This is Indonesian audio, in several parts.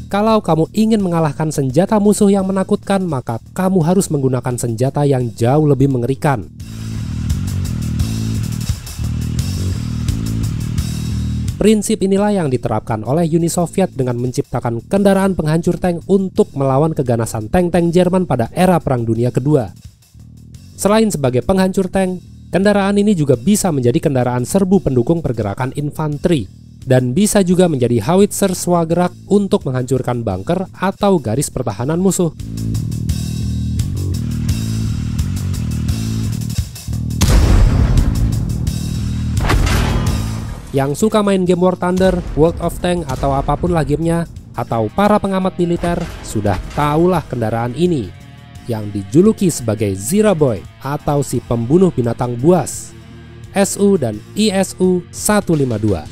Kalau kamu ingin mengalahkan senjata musuh yang menakutkan, maka kamu harus menggunakan senjata yang jauh lebih mengerikan. Prinsip inilah yang diterapkan oleh Uni Soviet dengan menciptakan kendaraan penghancur tank untuk melawan keganasan tank-tank Jerman pada era Perang Dunia Kedua. Selain sebagai penghancur tank, kendaraan ini juga bisa menjadi kendaraan serbu pendukung pergerakan infanteri, dan bisa juga menjadi howitzer swagerak untuk menghancurkan bunker atau garis pertahanan musuh. Yang suka main game War Thunder, World of Tanks, atau apapun lah gamenya, atau para pengamat militer, sudah tahulah kendaraan ini, yang dijuluki sebagai Zira Boy atau si pembunuh binatang buas, SU dan ISU 152.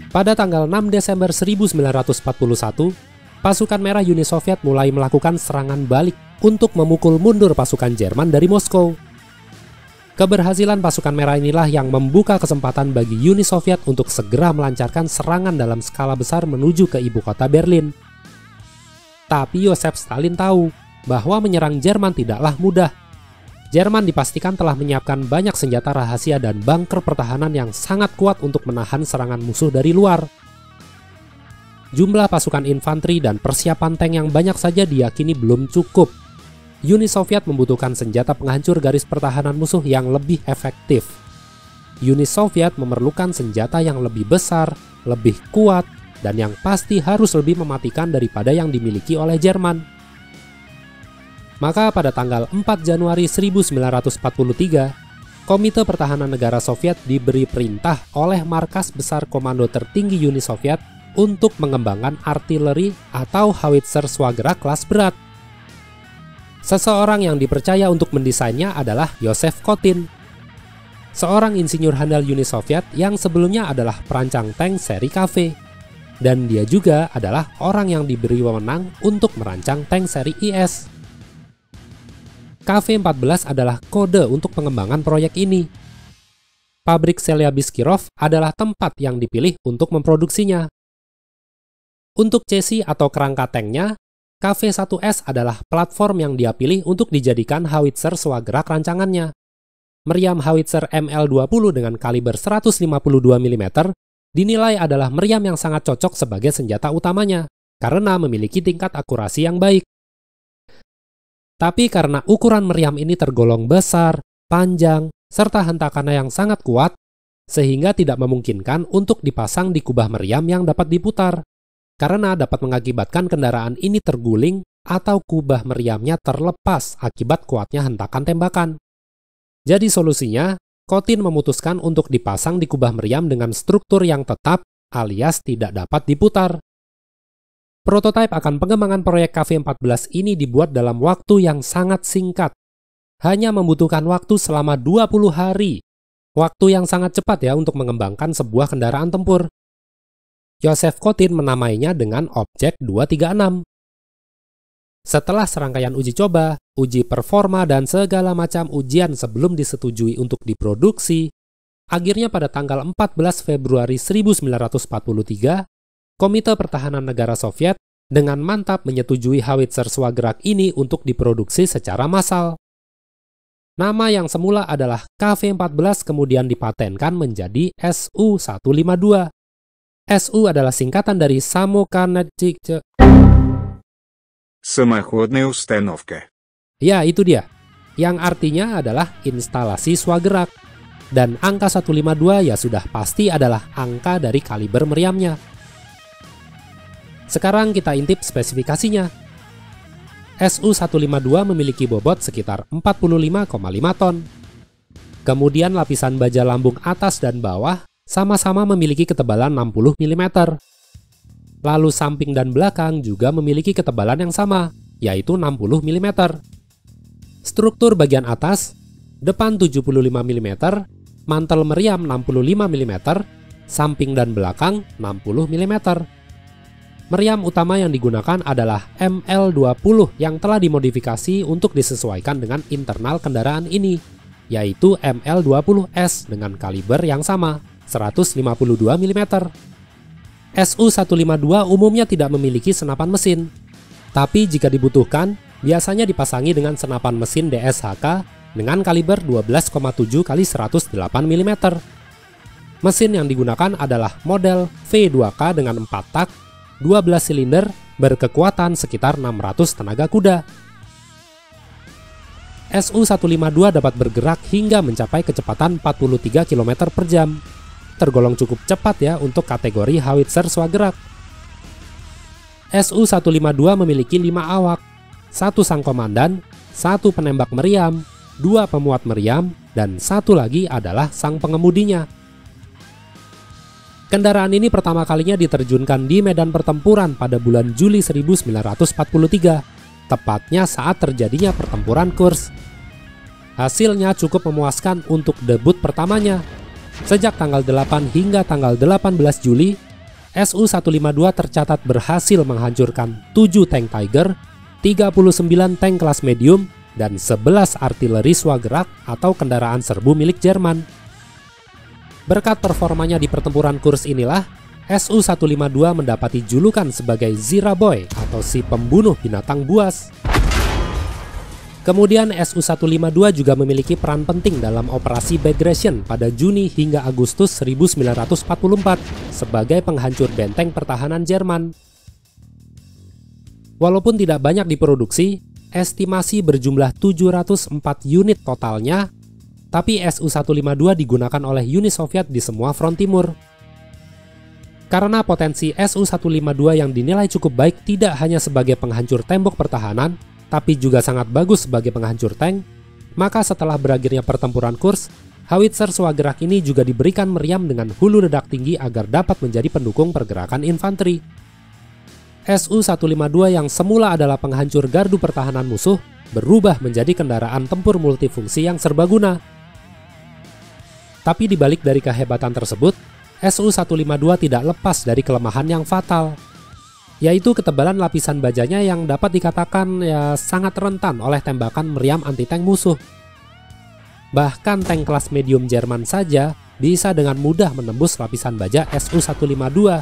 Pada tanggal 6 Desember 1941, pasukan merah Uni Soviet mulai melakukan serangan balik untuk memukul mundur pasukan Jerman dari Moskow. Keberhasilan pasukan merah inilah yang membuka kesempatan bagi Uni Soviet untuk segera melancarkan serangan dalam skala besar menuju ke ibu kota Berlin. Tapi Joseph Stalin tahu bahwa menyerang Jerman tidaklah mudah. Jerman dipastikan telah menyiapkan banyak senjata rahasia dan bunker pertahanan yang sangat kuat untuk menahan serangan musuh dari luar. Jumlah pasukan infanteri dan persiapan tank yang banyak saja diyakini belum cukup. Uni Soviet membutuhkan senjata penghancur garis pertahanan musuh yang lebih efektif. Uni Soviet memerlukan senjata yang lebih besar, lebih kuat, dan yang pasti harus lebih mematikan daripada yang dimiliki oleh Jerman. Maka pada tanggal 4 Januari 1943, Komite Pertahanan Negara Soviet diberi perintah oleh Markas Besar Komando Tertinggi Uni Soviet untuk mengembangkan artileri atau howitzer swagerak kelas berat. Seseorang yang dipercaya untuk mendesainnya adalah Joseph Kotin, seorang insinyur handal Uni Soviet yang sebelumnya adalah perancang tank seri KV. Dan dia juga adalah orang yang diberi wewenang untuk merancang tank seri IS. KV-14 adalah kode untuk pengembangan proyek ini. Pabrik Chelyabinsk-Kirov adalah tempat yang dipilih untuk memproduksinya. Untuk chassis atau kerangka tanknya, KV-1S adalah platform yang dia pilih untuk dijadikan howitzer swagerak rancangannya. Meriam howitzer ML-20 dengan kaliber 152 mm dinilai adalah meriam yang sangat cocok sebagai senjata utamanya, karena memiliki tingkat akurasi yang baik. Tapi karena ukuran meriam ini tergolong besar, panjang, serta hentakannya yang sangat kuat, sehingga tidak memungkinkan untuk dipasang di kubah meriam yang dapat diputar, karena dapat mengakibatkan kendaraan ini terguling atau kubah meriamnya terlepas akibat kuatnya hentakan tembakan. Jadi solusinya, Kotin memutuskan untuk dipasang di kubah meriam dengan struktur yang tetap alias tidak dapat diputar. Prototipe akan pengembangan proyek KV-14 ini dibuat dalam waktu yang sangat singkat. Hanya membutuhkan waktu selama 20 hari. Waktu yang sangat cepat ya untuk mengembangkan sebuah kendaraan tempur. Joseph Kotin menamainya dengan Objek 236. Setelah serangkaian uji coba, uji performa, dan segala macam ujian sebelum disetujui untuk diproduksi, akhirnya pada tanggal 14 Februari 1943, Komite Pertahanan Negara Soviet dengan mantap menyetujui howitzer swagerak ini untuk diproduksi secara massal. Nama yang semula adalah KV-14 kemudian dipatenkan menjadi SU-152. SU adalah singkatan dari Samokanechik. Самоходная установка. Ya, itu dia. Yang artinya adalah instalasi swagerak. Dan angka 152 ya sudah pasti adalah angka dari kaliber meriamnya. Sekarang kita intip spesifikasinya. SU-152 memiliki bobot sekitar 45,5 ton. Kemudian lapisan baja lambung atas dan bawah sama-sama memiliki ketebalan 60 mm. Lalu samping dan belakang juga memiliki ketebalan yang sama, yaitu 60 mm. Struktur bagian atas, depan 75 mm, mantel meriam 65 mm, samping dan belakang 60 mm. Meriam utama yang digunakan adalah ML-20 yang telah dimodifikasi untuk disesuaikan dengan internal kendaraan ini. yaitu ML20S dengan kaliber yang sama, 152 mm. Su-152 umumnya tidak memiliki senapan mesin, tapi jika dibutuhkan, biasanya dipasangi dengan senapan mesin DSHK dengan kaliber 12,7 x 108 mm. Mesin yang digunakan adalah model V2K dengan 4 tak, 12 silinder, berkekuatan sekitar 600 tenaga kuda. Su-152 dapat bergerak hingga mencapai kecepatan 43 km per jam. Tergolong cukup cepat ya untuk kategori howitzer swagerak. Su-152 memiliki 5 awak, 1 sang komandan, 1 penembak meriam, 2 pemuat meriam, dan 1 lagi adalah sang pengemudinya. Kendaraan ini pertama kalinya diterjunkan di medan pertempuran pada bulan Juli 1943, tepatnya saat terjadinya pertempuran Kursk. Hasilnya cukup memuaskan untuk debut pertamanya. Sejak tanggal 8 hingga tanggal 18 Juli, Su-152 tercatat berhasil menghancurkan 7 tank Tiger, 39 tank kelas medium, dan 11 artileri swagerak atau kendaraan serbu milik Jerman. Berkat performanya di pertempuran Kursk inilah, Su-152 mendapati julukan sebagai Zira Boy atau si pembunuh binatang buas. Kemudian Su-152 juga memiliki peran penting dalam operasi Bagration pada Juni hingga Agustus 1944 sebagai penghancur benteng pertahanan Jerman. Walaupun tidak banyak diproduksi, estimasi berjumlah 704 unit totalnya, tapi Su-152 digunakan oleh Uni Soviet di semua front timur. Karena potensi Su-152 yang dinilai cukup baik tidak hanya sebagai penghancur tembok pertahanan, tapi juga sangat bagus sebagai penghancur tank, maka setelah berakhirnya pertempuran Kursk, howitzer swagerak ini juga diberikan meriam dengan hulu ledak tinggi agar dapat menjadi pendukung pergerakan infanteri. Su-152 yang semula adalah penghancur gardu pertahanan musuh, berubah menjadi kendaraan tempur multifungsi yang serbaguna. Tapi dibalik dari kehebatan tersebut, Su-152 tidak lepas dari kelemahan yang fatal, yaitu ketebalan lapisan bajanya yang dapat dikatakan sangat rentan oleh tembakan meriam anti-tank musuh. Bahkan tank kelas medium Jerman saja bisa dengan mudah menembus lapisan baja Su-152.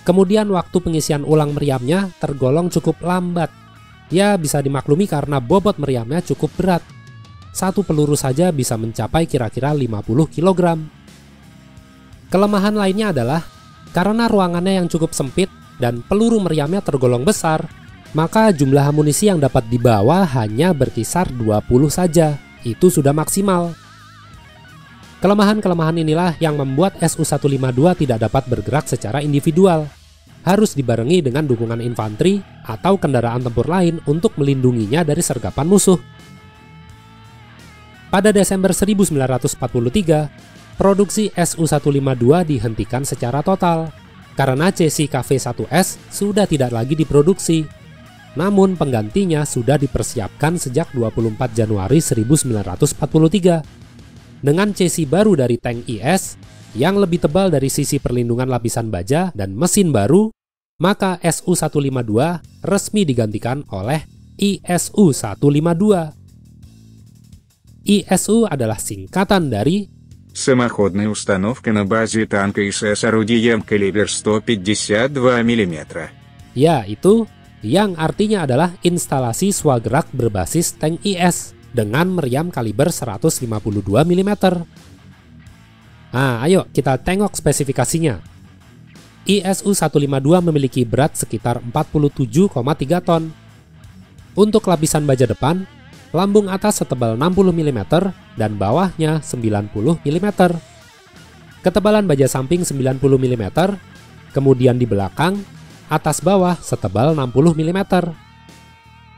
Kemudian waktu pengisian ulang meriamnya tergolong cukup lambat. Ya bisa dimaklumi karena bobot meriamnya cukup berat. Satu peluru saja bisa mencapai kira-kira 50 kg. Kelemahan lainnya adalah karena ruangannya yang cukup sempit dan peluru meriamnya tergolong besar, maka jumlah amunisi yang dapat dibawa hanya berkisar 20 saja. Itu sudah maksimal. Kelemahan-kelemahan inilah yang membuat Su-152 tidak dapat bergerak secara individual. Harus dibarengi dengan dukungan infanteri atau kendaraan tempur lain untuk melindunginya dari sergapan musuh. Pada Desember 1943, produksi Su-152 dihentikan secara total karena chassis KV-1S sudah tidak lagi diproduksi. Namun penggantinya sudah dipersiapkan sejak 24 Januari 1943 dengan chassis baru dari tank IS yang lebih tebal dari sisi perlindungan lapisan baja dan mesin baru, maka Su-152 resmi digantikan oleh ISU-152. ISU adalah singkatan dari Самоходная установка на базе танка СС орудием калибр 152 мм. Ya, itu yang artinya adalah instalasi swagerak berbasis tank IS dengan meriam kaliber 152 mm. Nah, ayo kita tengok spesifikasinya. ISU-152 memiliki berat sekitar 47,3 ton. Untuk lapisan baja depan, lambung atas setebal 60 mm dan bawahnya 90 mm. Ketebalan baja samping 90 mm, kemudian di belakang, atas bawah setebal 60 mm.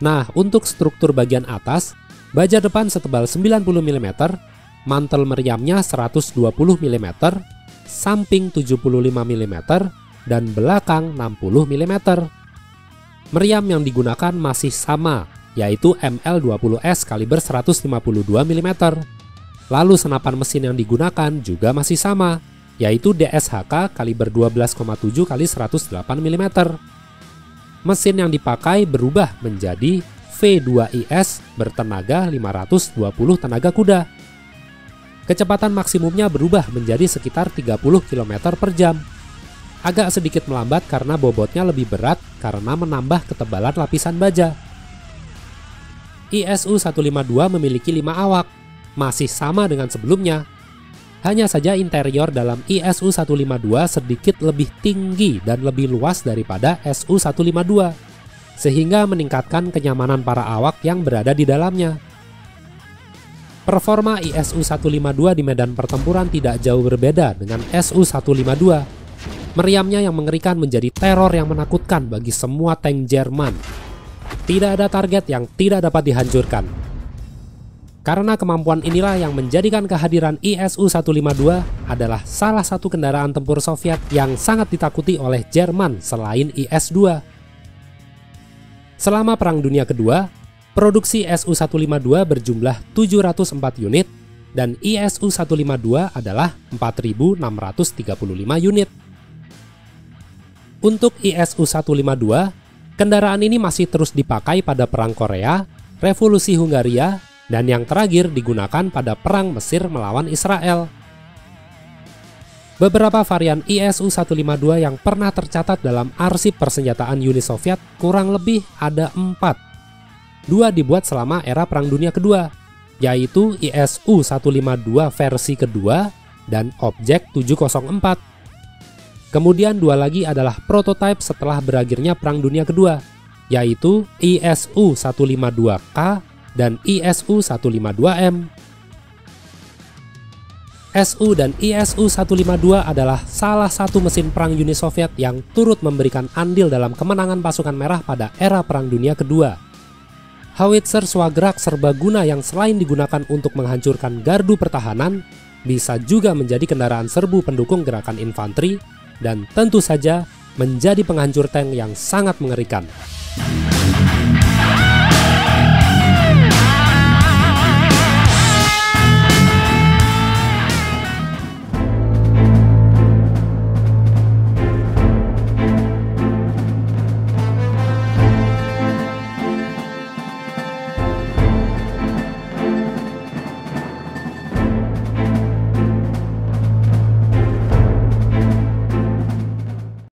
Nah, untuk struktur bagian atas, baja depan setebal 90 mm, mantel meriamnya 120 mm, samping 75 mm, dan belakang 60 mm. Meriam yang digunakan masih sama, yaitu ML20S kaliber 152 mm. Lalu senapan mesin yang digunakan juga masih sama, yaitu DSHK kaliber 12,7 x 108 mm. Mesin yang dipakai berubah menjadi V2IS bertenaga 520 tenaga kuda. Kecepatan maksimumnya berubah menjadi sekitar 30 km per jam. Agak sedikit melambat karena bobotnya lebih berat karena menambah ketebalan lapisan baja. ISU-152 memiliki 5 awak, masih sama dengan sebelumnya. Hanya saja interior dalam ISU-152 sedikit lebih tinggi dan lebih luas daripada SU-152, sehingga meningkatkan kenyamanan para awak yang berada di dalamnya. Performa ISU-152 di medan pertempuran tidak jauh berbeda dengan SU-152. Meriamnya yang mengerikan menjadi teror yang menakutkan bagi semua tank Jerman. Tidak ada target yang tidak dapat dihancurkan. Karena kemampuan inilah yang menjadikan kehadiran ISU-152 adalah salah satu kendaraan tempur Soviet yang sangat ditakuti oleh Jerman selain IS-2. Selama Perang Dunia Kedua, produksi SU-152 berjumlah 704 unit dan ISU-152 adalah 4.635 unit. Untuk ISU-152, kendaraan ini masih terus dipakai pada Perang Korea, Revolusi Hungaria, dan yang terakhir digunakan pada Perang Mesir melawan Israel. Beberapa varian ISU-152 yang pernah tercatat dalam arsip persenjataan Uni Soviet kurang lebih ada 4. 2 dibuat selama era Perang Dunia Kedua, yaitu ISU-152 versi kedua dan Objek 704. Kemudian 2 lagi adalah prototipe setelah berakhirnya Perang Dunia Kedua, yaitu ISU-152K dan ISU-152M. SU dan ISU-152 adalah salah satu mesin perang Uni Soviet yang turut memberikan andil dalam kemenangan pasukan merah pada era Perang Dunia Kedua. Howitzer swagerak serbaguna yang selain digunakan untuk menghancurkan gardu pertahanan, bisa juga menjadi kendaraan serbu pendukung gerakan infanteri, dan tentu saja menjadi penghancur tank yang sangat mengerikan.